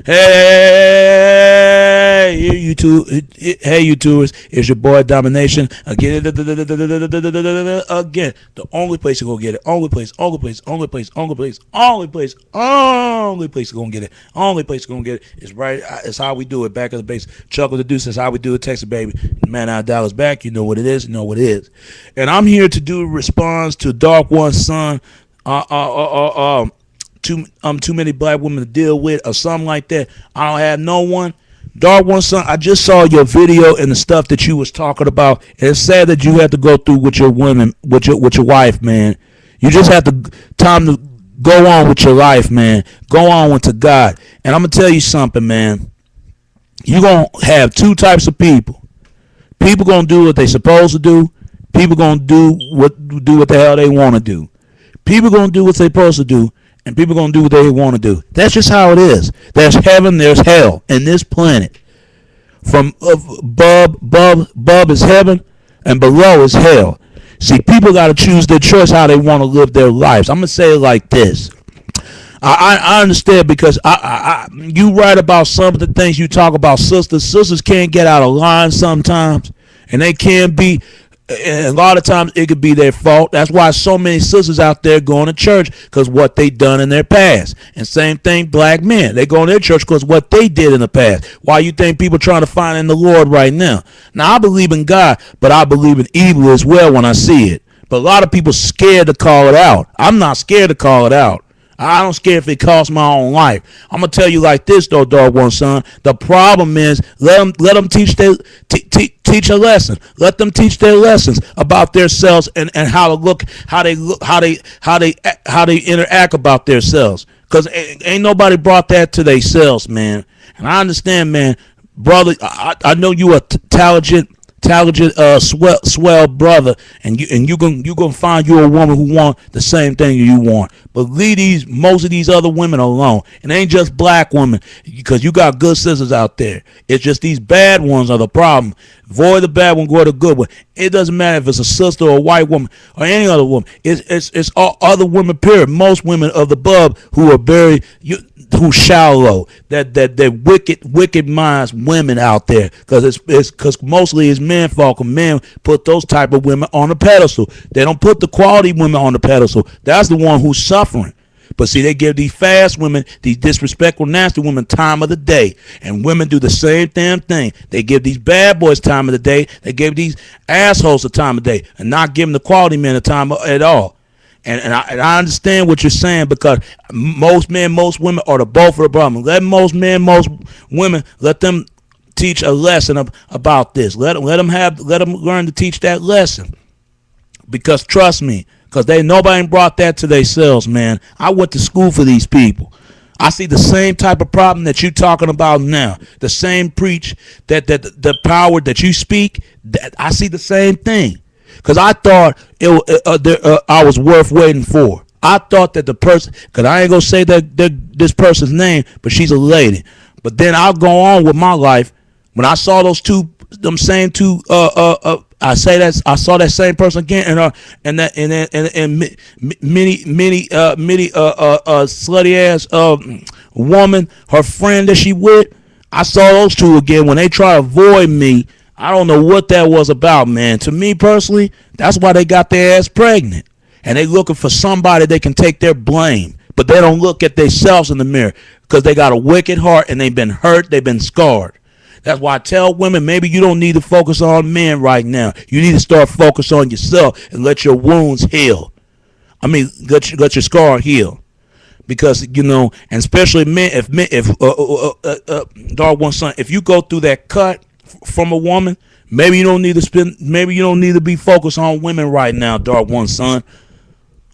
Hey, you two. Hey, you tourists. It's your boy Domination again. Again, the only place you're gonna get it. Only place. Only place. Only place. Only place. Only place. Only place you're gonna get it. Only place you're gonna get it is right. It's how we do it. Back of the base. Chuckle the deuce. That's how we do it. Texas baby. Man out Dallas back. You know what it is. You know what it is. And I'm here to do a response to Dark One's son. Too many black women to deal with or something like that. I don't have no one. Dark One Son, I just saw your video and the stuff that you was talking about. And it's sad that you have to go through with your women, with your wife, man. You just have to time to go on with your life, man. Go on with to God. And I'm gonna tell you something, man. You're gonna have two types of people. People gonna do what they supposed to do. People gonna do what the hell they want to do. People gonna do what they supposed to do. And people gonna do what they want to do. That's just how it is. There's heaven, there's hell in this planet. From above is heaven, and below is hell. See, people got to choose their choice how they want to live their lives. I'm gonna say it like this. I understand because you write about some of the things you talk about. Sisters can't get out of line sometimes, and they can be. And a lot of times it could be their fault. That's why so many sisters out there going to church because what they done in their past. And same thing, black men. They go to their church because what they did in the past. Why you think people trying to find in the Lord right now? Now, I believe in God, but I believe in evil as well when I see it. But a lot of people scared to call it out. I'm not scared to call it out. I don't care if it costs my own life. I'm gonna tell you like this though, Dog One Son. The problem is let them teach teach a lesson. Let them teach their lessons about themselves and how to look, how they interact about themselves. Cause ain't nobody brought that to themselves, man. And I understand, man, brother. I know you a talented swell brother, and you gonna find you a woman who want the same thing you want. But leave most of these other women alone. And it ain't just black women, because you got good sisters out there. It's just these bad ones are the problem. Avoid the bad one, go to the good one. It doesn't matter if it's a sister or a white woman or any other woman. It's all other women. Period. Most women of the above who are very who shallow, that wicked minds women out there, because mostly it's men fault. Men put those type of women on the pedestal. They don't put the quality women on the pedestal. That's the one who's suffering. But see, they give these fast women, these disrespectful, nasty women time of the day. And women do the same damn thing. They give these bad boys time of the day. They give these assholes the time of day, and not giving the quality men the time at all. And I understand what you're saying, because most men, most women are the both of the problem. Let most men, most women, let them teach a lesson about this. Let them learn to teach that lesson. Because trust me, because nobody brought that to themselves, man. I went to school for these people. I see the same type of problem that you're talking about now. The same preach that the power that you speak. I see the same thing. Because I thought I was worth waiting for. I thought that the person, because I ain't going to say that this person's name, but she's a lady. But then I'll go on with my life. When I saw I saw that same person again, and many slutty ass woman, her friend that she with. I saw those two again when they try to avoid me. I don't know what that was about, man. To me personally, that's why they got their ass pregnant. And they looking for somebody they can take their blame. But they don't look at themselves in the mirror, because they got a wicked heart and they've been hurt, they've been scarred. That's why I tell women, maybe you don't need to focus on men right now. You need to start focus on yourself and let your wounds heal. I mean, let your scar heal. Because, and especially men, if Dog One Son, if you go through that cut from a woman, maybe you don't need to be focused on women right now, Dark One Son.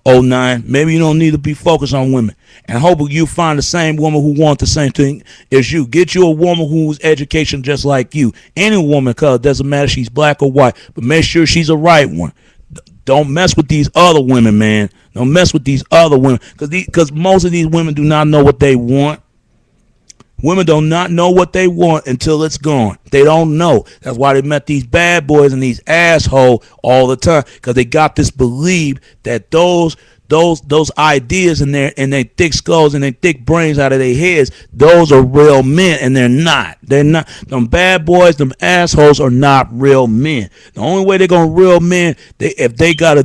09, maybe you don't need to be focused on women, and hopefully you find the same woman who wants the same thing as you. Get you a woman who's education just like you. Any woman, cause it doesn't matter if she's black or white, but make sure she's a right one. Don't mess with these other women, man. Don't mess with these other women, because most of these women do not know what they want. Women do not know what they want until it's gone. They don't know. That's why they met these bad boys and these assholes all the time, because they got this belief that those those ideas in their thick skulls and their thick brains out of their heads, those are real men, and they're not. They're not. Them bad boys, them assholes are not real men. The only way they're gonna real men, if they gotta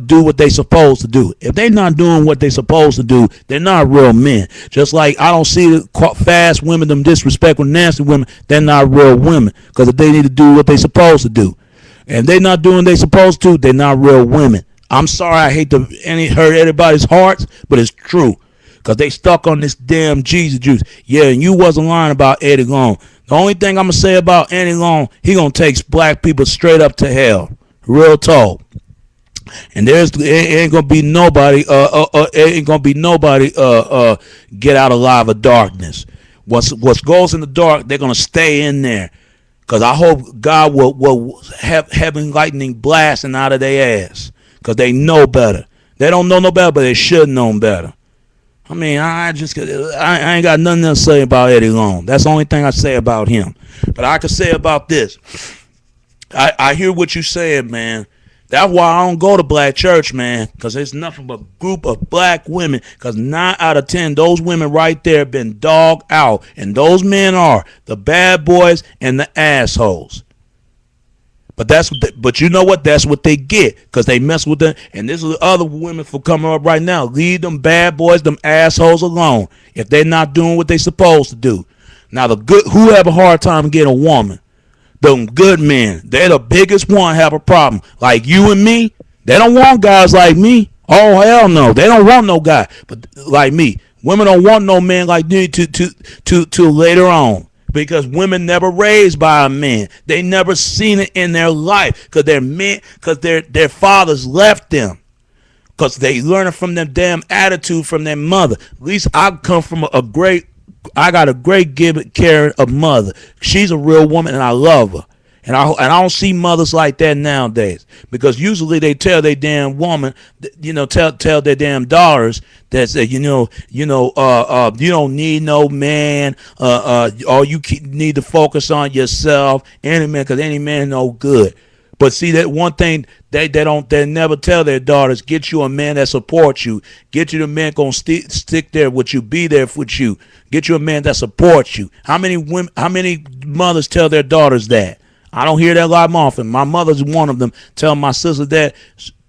do what they supposed to do. If they not doing what they supposed to do, they're not real men. Just like I don't see the fast women, them disrespectful, nasty women, they're not real women. Because if they need to do what they supposed to do, and they're not doing what they supposed to, they're not real women. I'm sorry, I hate to hurt anybody's hearts, but it's true. Because they stuck on this damn Jesus juice. Yeah, and you wasn't lying about Eddie Long. The only thing I'm going to say about Eddie Long, he going to take black people straight up to hell. Real talk. And it ain't gonna be nobody get out alive of darkness. What goes in the dark, they're gonna stay in there. Cause I hope God will have heaven lightning blasting out of their ass. Cause they know better. They don't know no better, but they should know better. I mean, I ain't got nothing else to say about Eddie Long. That's the only thing I say about him. But I can say about this. I hear what you're saying, man. That's why I don't go to black church, man, because it's nothing but a group of black women, because 9 out of 10, those women right there have been dogged out, and those men are the bad boys and the assholes. But you know what? That's what they get, because they mess with them, and this is the other women for coming up right now. Leave them bad boys, them assholes alone, if they're not doing what they supposed to do. Now, who have a hard time getting a woman? Them good men, they're the biggest one have a problem. Like you and me, they don't want guys like me. Oh hell no, they don't want no guy. But like me, women don't want no man like me to later on, because women never raised by a man. They never seen it in their life, because they're men, because their fathers left them, because they learning from them damn attitude from their mother. At least I come from I got a great giving, caring of mother. She's a real woman, and I love her. And I don't see mothers like that nowadays, because usually they tell their damn woman, tell their damn daughters that you don't need no man. All you need to focus on yourself. Any man, because any man no good. But see, that one thing they never tell their daughters: get you a man that supports you. Get you a man gonna stick there with you, be there with you. Get you a man that supports you. How many mothers tell their daughters that? I don't hear that a lot often. My mother's one of them. Tell my sister that.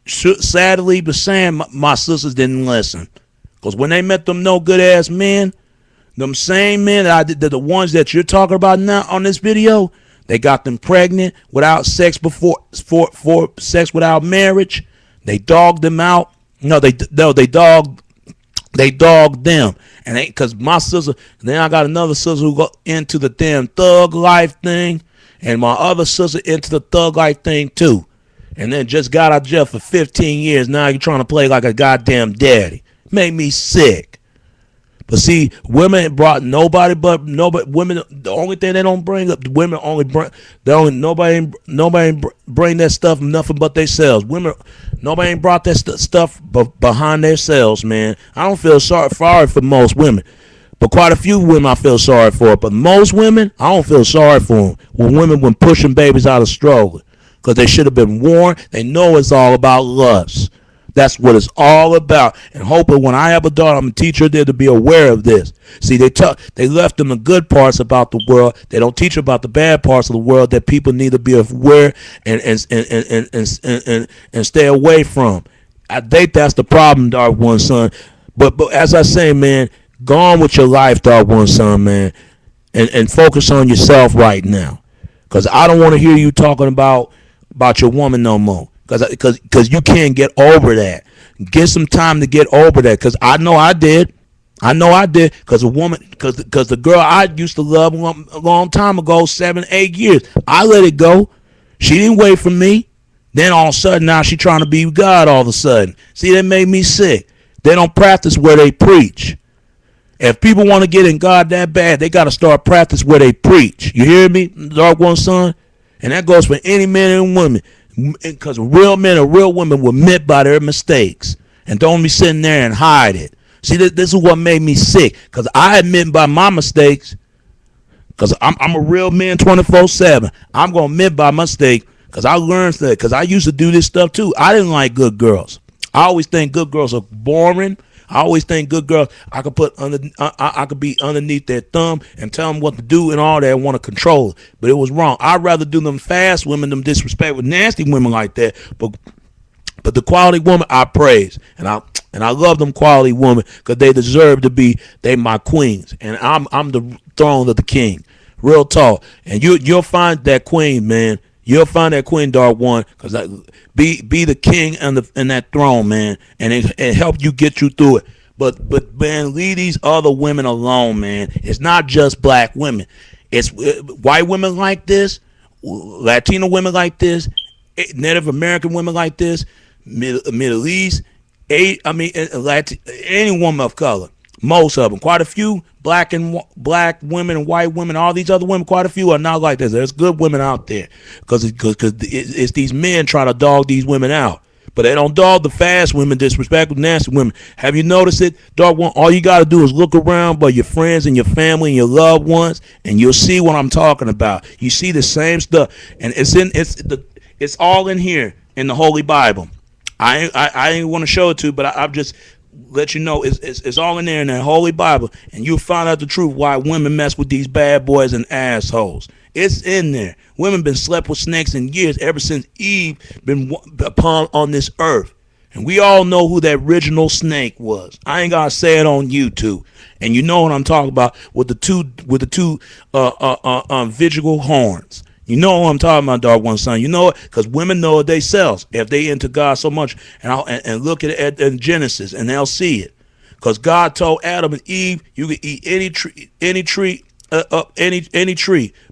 Sadly, but saying my sisters didn't listen, because when they met them no good ass men, them same men the ones that you're talking about now on this video. They got them pregnant without sex for sex without marriage. They dogged them out. They dogged them. And because my sister, then I got another sister who got into the damn thug life thing, and my other sister into the thug life thing too. And then just got out of jail for 15 years. Now you're trying to play like a goddamn daddy. Made me sick. But see, women brought nobody. Women, the only thing they don't bring up, women only bring. Nobody bring that stuff nothing but themselves. Women, nobody ain't brought that stuff behind themselves, man. I don't feel sorry for most women, but quite a few women I feel sorry for. But most women, I don't feel sorry for them. When pushing babies out of struggle, because they should have been warned. They know it's all about lust. That's what it's all about. And hoping when I have a daughter, I'm going to teach her there to be aware of this. See, they left them the good parts about the world. They don't teach about the bad parts of the world that people need to be aware and stay away from. I think that's the problem, Dark One Son. But as I say, man, go on with your life, Dark One Son, man, and focus on yourself right now. Because I don't want to hear you talking about your woman no more. Because you can't get over that. Get some time to get over that. Because I know I did. Because the girl I used to love a long time ago, 7-8 years, I let it go. She didn't wait for me. Then all of a sudden now she trying to be God all of a sudden. See, that made me sick. They don't practice where they preach. If people want to get in God that bad, they got to start practice where they preach. You hear me, Dark One Son? And that goes for any man and woman. Because real men or real women will admit by their mistakes and don't be sitting there and hide it. See, this is what made me sick, because I admit by my mistakes, because I'm a real man 24/7. I'm going to admit by my mistake, because I learned that, because I used to do this stuff too. I didn't like good girls. I always think good girls are boring. I always think good girls I could put under, I could be underneath their thumb and tell them what to do and all that and want to control it. But it was wrong. I'd rather do them fast women, them disrespectful, nasty women like that. But the quality woman I praise, and I love them quality women because they deserve to be. They my queens, and I'm the throne of the king. Real talk, and you'll find that queen, man. You'll find that queen, Dark One, because be the king and that throne, man, and it help you get you through it. But man, leave these other women alone, man. It's not just black women. It's white women like this, Latino women like this, Native American women like this, Middle East, any woman of color. Most of them, quite a few black women and white women, all these other women, quite a few are not like this. There's good women out there because it's these men trying to dog these women out. But they don't dog the fast women, disrespectful, nasty women. Have you noticed it? Dog one, all you got to do is look around by your friends and your family and your loved ones, and you'll see what I'm talking about. You see the same stuff, and it's all in here in the Holy Bible. I ain't want to show it to you, but I've just let you know it's all in there in that Holy Bible, and you'll find out the truth why women mess with these bad boys and assholes. It's in there. Women been slept with snakes in years, ever since Eve been upon on this earth. And we all know who that original snake was. I ain't gotta say it on YouTube. And you know what I'm talking about with the two vigilant horns. You know what I'm talking about, Dark One Son. You know it because women know it themselves if they into God so much. And look at it in Genesis, and they'll see it. Because God told Adam and Eve, you can eat any tree, any tree,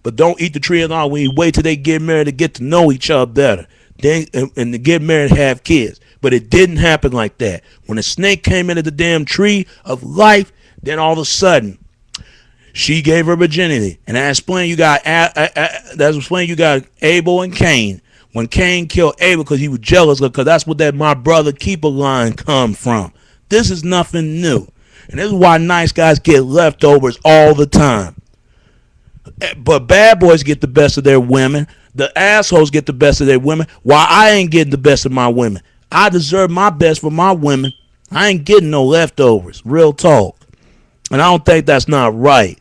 but don't eat the tree at all. When you wait till they get married to get to know each other better, then and to get married and have kids. But it didn't happen like that. When the snake came into the damn tree of life, then all of a sudden she gave her virginity, and I explained you got Abel and Cain. When Cain killed Abel because he was jealous, because that's what that my brother keeper line come from. This is nothing new, and this is why nice guys get leftovers all the time. But bad boys get the best of their women. The assholes get the best of their women. Why I ain't getting the best of my women? I deserve my best for my women. I ain't getting no leftovers. Real talk, and I don't think that's not right.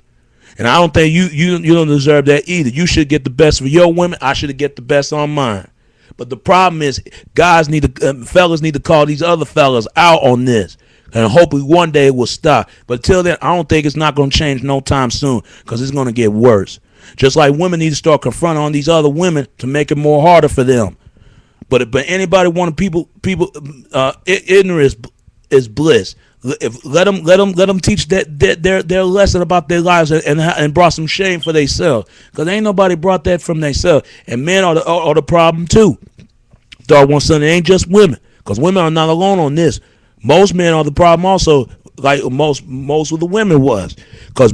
And I don't think you don't deserve that either. You should get the best for your women. I should get the best on mine. But the problem is, fellas need to call these other fellas out on this, and hopefully one day it will stop. But until then, I don't think it's not going to change no time soon, because it's going to get worse. Just like women need to start confronting on these other women to make it more harder for them. But anybody want ignorance is bliss. Let them teach their lesson about their lives and brought some shame for themselves, because ain't nobody brought that from themselves. And men are the problem too. Dark One Son, it ain't just women, because women are not alone on this. Most men are the problem also, like most of the women was, because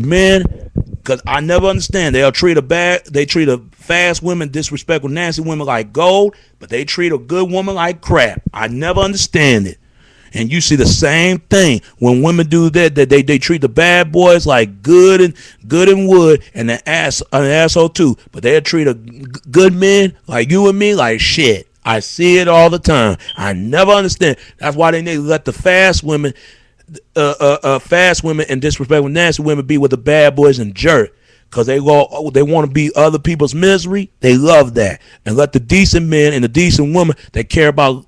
I never understand. They treat a fast women, disrespectful, nasty women like gold, but they treat a good woman like crap. I never understand it. And you see the same thing when women do that they treat the bad boys like good and wood, and an asshole too. But they treat a good men like you and me like shit. I see it all the time. I never understand. That's why they need to let the fast women and disrespectful nasty women be with the bad boys and jerk. Because they want to be other people's misery. They love that. And let the decent men and the decent women that care about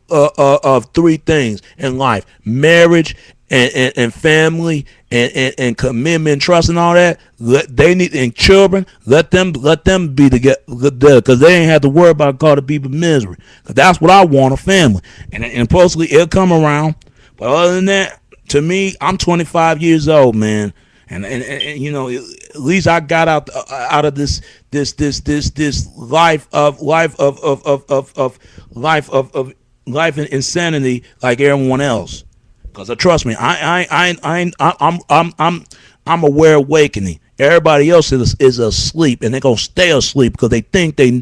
three things in life: marriage and family and commitment, and trust, and all that. They need, and children. Let them be together, because they ain't have to worry about calling people misery. Because that's what I want, a family. And supposedly it'll come around. But other than that, to me, I'm 25 years old, man. And you know, at least I got out of this life in insanity like everyone else. Because trust me, I'm aware awakening. Everybody else is asleep, and they're gonna stay asleep because they think they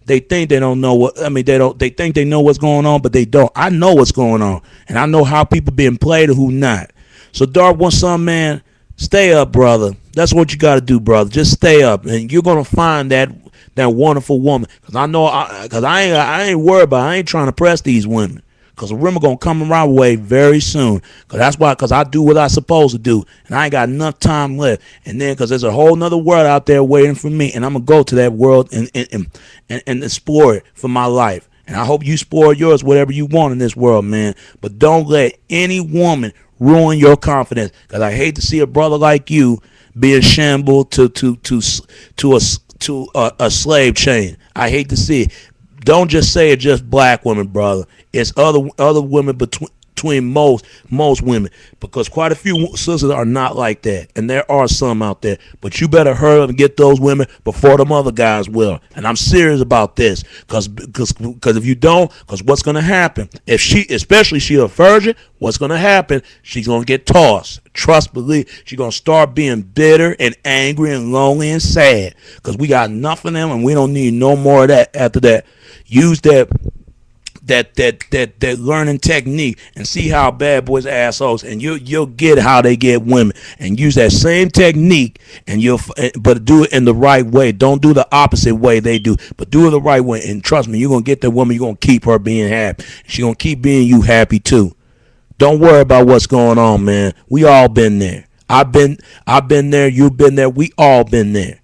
think they don't know what. I mean, they think they know what's going on, but they don't. I know what's going on, and I know how people being played and who not. So Dark One Son, man. Stay up, brother. That's what you got to do, brother. Just stay up, and you're gonna find that wonderful woman. Cause I know, I ain't worried about. I ain't trying to press these women. because the women gonna come around way very soon. Because that's why, because I do what I supposed to do, and I ain't got enough time left. And then because there's a whole nother world out there waiting for me, and I'm gonna go to that world and explore it for my life. And I hope you spoil yours, whatever you want in this world, man. But don't let any woman ruin your confidence. Because I hate to see a brother like you being shambled to a slave chain. I hate to see it. Don't just say it's just black women, brother. It's other women between most women, because quite a few sisters are not like that, and there are some out there. But you better hurry up and get those women before them other guys will. And I'm serious about this, because if you don't, because what's gonna happen if especially she a virgin? What's gonna happen? She's gonna get tossed. Trust, believe. She's gonna start being bitter and angry and lonely and sad, because we got enough of them, and we don't need no more of that. After that, use that learning technique and see how bad boys are assholes, and you'll get how they get women, and use that same technique, and but do it in the right way. Don't do the opposite way they do, but do it the right way. And trust me, you're gonna get that woman. You're gonna keep her being happy. She's gonna keep being you happy too. Don't worry about what's going on, man. We all been there. I've been there. You've been there. We all been there.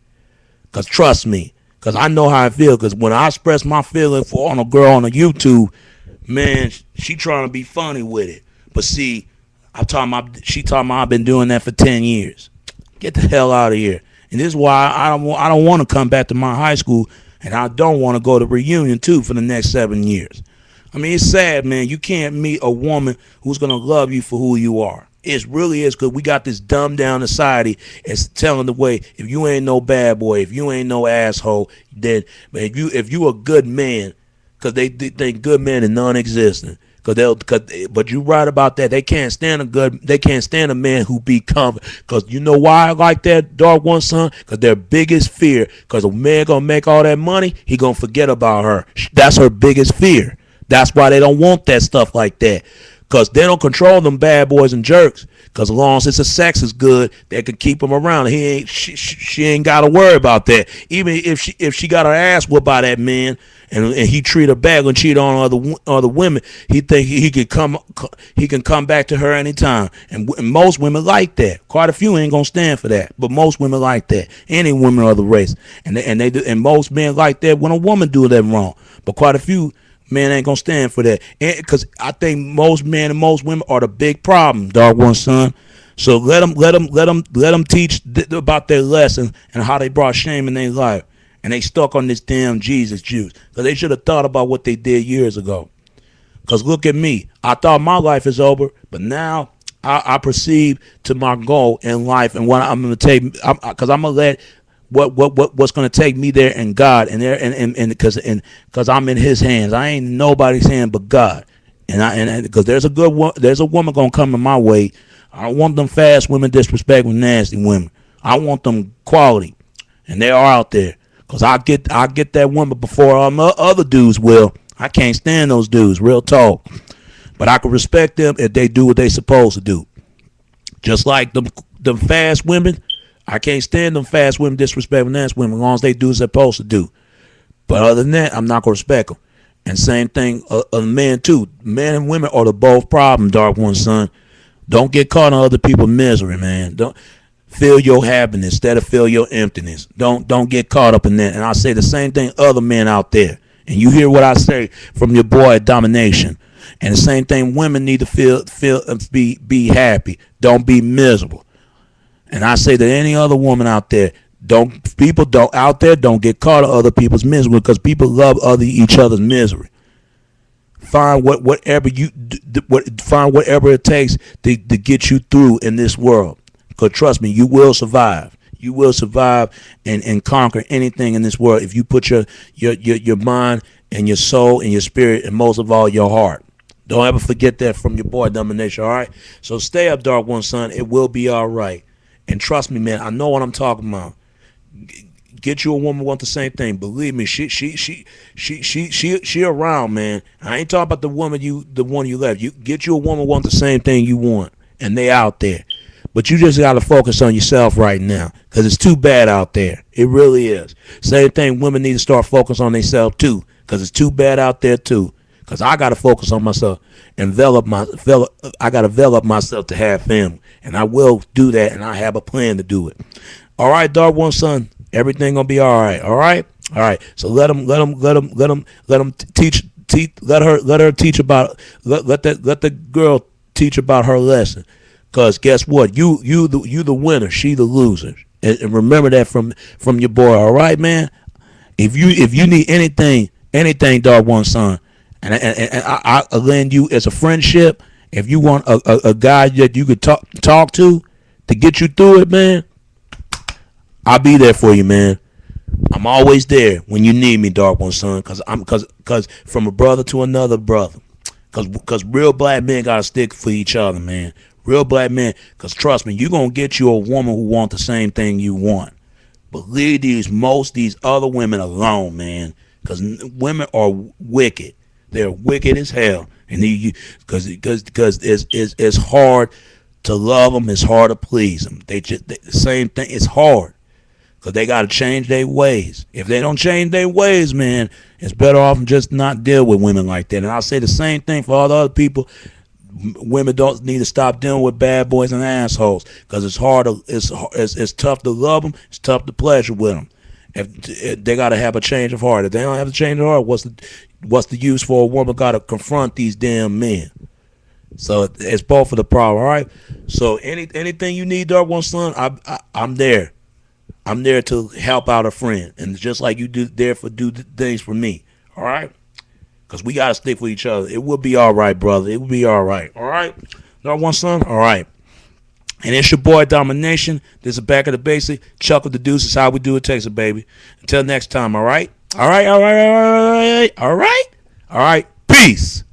Cause trust me. Because I know how I feel. Because when I express my feeling on a girl on a YouTube, man, she trying to be funny with it. But see, she talking about I've been doing that for 10 years. Get the hell out of here. And this is why I don't want to come back to my high school, and I don't want to go to reunion too for the next 7 years. I mean, it's sad, man. You can't meet a woman who's going to love you for who you are. It really is, because we got this dumbed down society. It's telling the way, if you ain't no bad boy, if you ain't no asshole, then if you a good man, because they think good men are non-existent. But you right about that. They can't stand a man who be confident. Because you know why I like that, Dark One Son? Because their biggest fear, because a man gonna make all that money, he gonna forget about her. That's her biggest fear. That's why they don't want that stuff like that. Because they don't control them bad boys and jerks. Because as long as the sex is good, they can keep him around. She ain't got to worry about that. Even if she got her ass whooped by that man, and he treat her bad and cheat on other women, he think he can come back to her anytime. And most women like that. Quite a few ain't gonna stand for that, but most women like that. Any women of the race, and most men like that when a woman do them wrong. But quite a few men ain't gonna stand for that, because I think most men and most women are the big problem, Dark One Son. So let them teach about their lesson and how they brought shame in their life, and they stuck on this damn Jesus juice, because they should have thought about what they did years ago. Because look at me, I thought my life is over, but now I proceed to my goal in life, and what I'm gonna take, because I'm gonna let what's going to take me there, and God, and because I'm in His hands. I ain't in nobody's hand but God, and because there's a woman going to come in my way. I don't want them fast women, disrespectful, nasty women. I want them quality, and they are out there. Because I get that woman before other dudes will. I can't stand those dudes, real talk. But I can respect them if they do what they supposed to do. Just like them fast women. I can't stand them fast women, disrespectful ass women, as long as they do what they're supposed to do. But other than that, I'm not going to respect them. And same thing, men too. Men and women are the both problem, Dark One Son. Don't get caught in other people's misery, man. Don't feel your happiness instead of feel your emptiness. Don't get caught up in that. And I say the same thing other men out there. And you hear what I say from your boy Domination. And the same thing women need to be happy. Don't be miserable. And I say that any other woman out there, don't get caught in other people's misery, because people love each other's misery. Find whatever it takes to get you through in this world. Because trust me, you will survive. You will survive and conquer anything in this world if you put your mind and your soul and your spirit, and most of all your heart. Don't ever forget that from your boy Domination. All right. So stay up, Dark One Son. It will be all right. And trust me, man, I know what I'm talking about. Get you a woman who wants the same thing. Believe me, she around, man. I ain't talking about the one you left. You get you a woman who wants the same thing you want, and they out there. But you just got to focus on yourself right now, because it's too bad out there. It really is. Same thing, women need to start focusing on themselves too, because it's too bad out there too. because I got to focus on myself, I got to develop myself to have family, and I will do that, and I have a plan to do it. All right, Dark One Son, everything gonna be all right. All right, all right. So let him teach. Let her teach about. Let the girl teach about her lesson. Cause guess what? You the winner. She the loser. And remember that from your boy. All right, man. If you need anything, Dark One Son, and I lend you as a friendship. If you want a guy that you could talk to get you through it, man, I'll be there for you, man. I'm always there when you need me, Dark One Son. Cause from a brother to another brother. Cause real black men gotta stick for each other, man. Real black men. Cause trust me, you gonna get you a woman who want the same thing you want. But leave these other women alone, man. Cause women are wicked. They're wicked as hell. And cause it's hard to love them. It's hard to please them. The same thing. It's hard. Because they got to change their ways. If they don't change their ways, man, it's better off just not deal with women like that. And I'll say the same thing for all the other people. Women don't need to stop dealing with bad boys and assholes. Because it's hard. It's tough to love them. It's tough to pleasure with them. If they got to have a change of heart. If they don't have a change of heart, what's the use for a woman got to confront these damn men? So it's both of the problem, all right? So anything you need, Dark One Son, I'm there. I'm there to help out a friend, and just like you do things for me, all right? Because we gotta stick with each other. It will be all right, brother. It will be all right. All right, Dark One Son. All right. And it's your boy Domination. This is Back of the Basic. Chuck with the Deuce is how we do it, Texas, baby. Until next time. All right. All right. All right. All right. All right. All right. Peace.